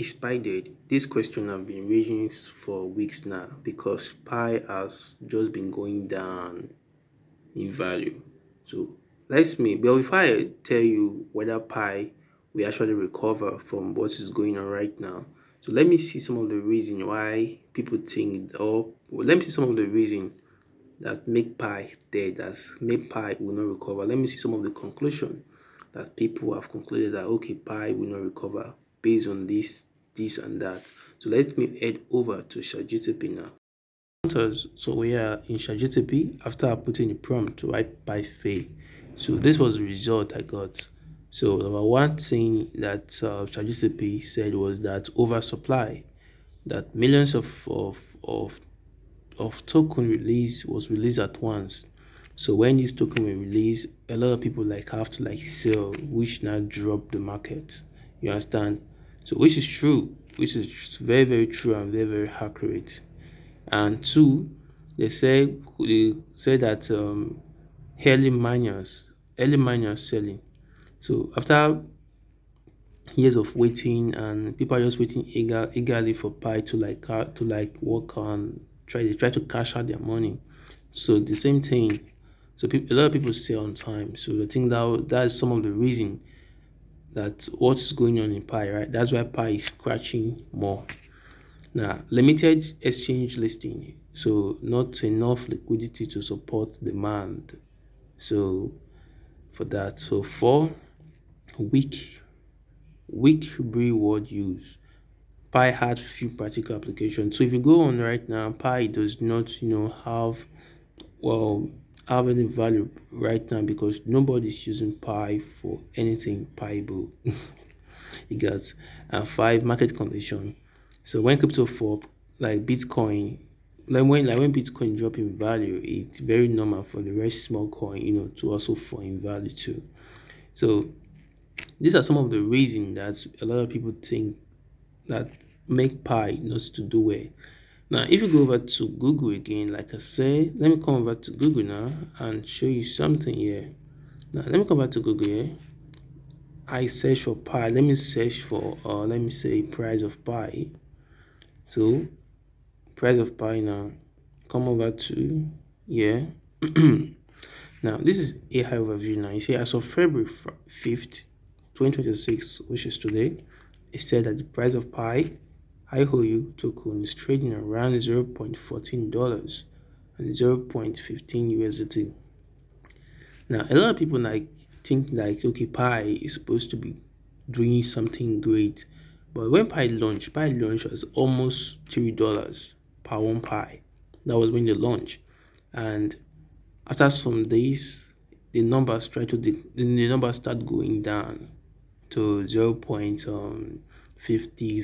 Is Pi dead? This question have been raging for weeks now because Pi has just been going down in value. So let's me, but before I tell you whether Pi will actually recover from what is going on right now, so let me see some of the reason why people think, or well, let me see some of the reason that make Pi dead, that make Pi will not recover. Let me see some of the conclusion that people have concluded that okay, Pi will not recover based on this and that. So let me head over to ChatGPT now. So we are in ChatGPT after I put in a prompt to write Pi fail. So this was the result I got. So number one thing that ChatGPT said was that oversupply, that millions of token release was released at once. So when this token were released, a lot of people like have to like sell, which now drop the market. You understand? So which is true, which is very very true and very very accurate. And two, they say that early miners selling. So after years of waiting and people are just waiting eagerly for Pi to like work on try to cash out their money. So the same thing. So a lot of people sell on time. So I think that is some of the reason that what is going on in Pi, right? That's why Pi is scratching more. Now, limited exchange listing. So not enough liquidity to support demand. So for that. So four, weak reward use. Pi had few practical applications. So if you go on right now, Pi does not, well, have any value right now because nobody's using Pi for anything Piable. You got and five, market condition. So when crypto fall, like Bitcoin, like when Bitcoin drop in value, it's very normal for the rest small coin, to also fall in value too. So these are some of the reasons that a lot of people think that make Pi not to do well. Now, if you go over to Google again, like I said, let me come over to Google now and show you something here. Now, let me come back to Google here. I search for Pi. Let me search for, let me say, price of Pi. So, price of Pi now. Come over to, yeah. Now, this is AI overview now. You see, as of February 5th, 2026, which is today, it said that the price of Pi IOU token is trading around $0.14 and 0.15 USDT. Now, a lot of people like think like okay, Pi is supposed to be doing something great, but when Pi launched was almost $3 per one Pi. That was when they launched, and after some days, the numbers start going down to 0.50,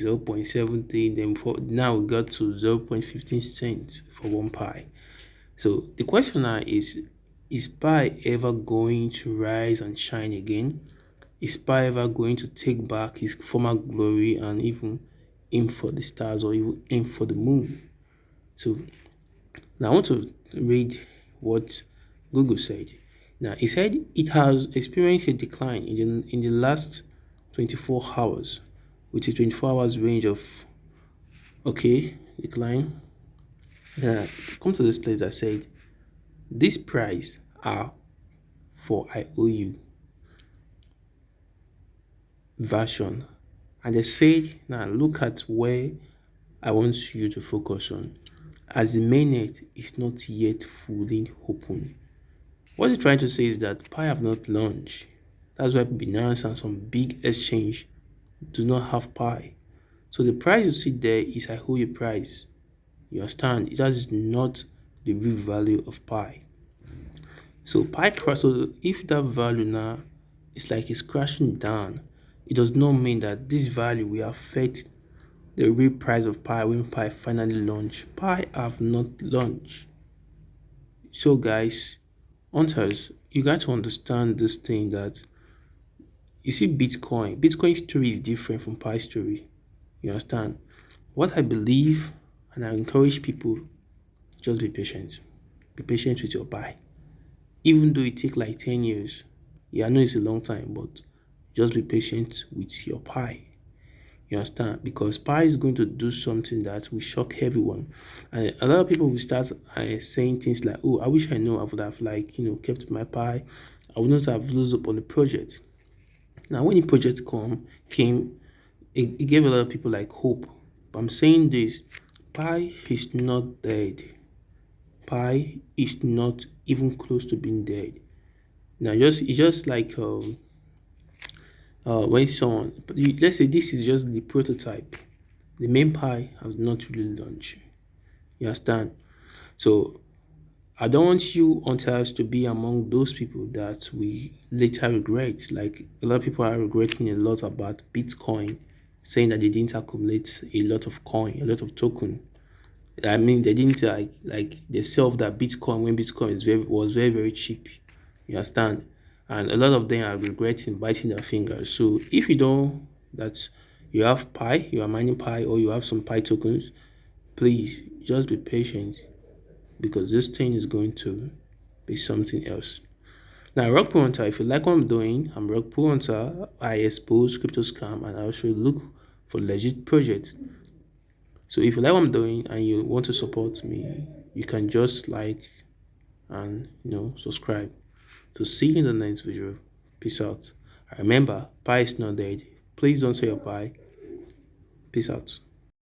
0.70, then now we got to 0.15 cents for one Pi. So the question now is Pi ever going to rise and shine again? Is Pi ever going to take back his former glory and even aim for the stars or even aim for the moon? So now I want to read what Google said. Now it said it has experienced a decline in the last 24 hours, with a 24 hours range of decline. Come to this place that said this price are for IOU version, and they said now look at where I want you to focus on, as the mainnet is not yet fully open. What they're trying to say is that Pi have not launched. That's why Binance and some big exchange do not have Pi. So the price you see there is IOU price. You understand? That is not the real value of Pi. So so if that value now is like it's crashing down, it does not mean that this value will affect the real price of Pi when Pi finally launch. Pi have not launched. So guys, hunters, you got to understand this thing that you see Bitcoin story is different from Pi story. You understand? What I believe and I encourage people, just be patient. Be patient with your Pi. Even though it take like 10 years. Yeah, I know it's a long time, but just be patient with your Pi. You understand? Because Pi is going to do something that will shock everyone. And a lot of people will start saying things like, oh, I wish I know I would have kept my Pi. I would not have lose up on the project. Now when the project came, it gave a lot of people like hope. But I'm saying this, Pi is not dead. Pi is not even close to being dead. Now it's just like when someone, let's say this is just the prototype. The main Pi has not really launched. You understand? So I don't want you hunters to be among those people that we later regret. Like a lot of people are regretting a lot about Bitcoin, saying that they didn't accumulate a lot of coin, a lot of token. I mean, they didn't like they sell that Bitcoin when Bitcoin was very very cheap. You understand? And a lot of them are regretting biting their fingers. So if you don't that you have Pi, you are mining Pi, or you have some Pi tokens, please just be patient because this thing is going to be something else. Now, Rugpull Hunter, if you like what I'm doing, I'm Rugpull Hunter. I expose crypto scam and I also look for legit projects. So if you like what I'm doing and you want to support me, you can just like and subscribe. To see you in the next video. Peace out. Remember, Pi is not dead. Please don't say your bye. Peace out.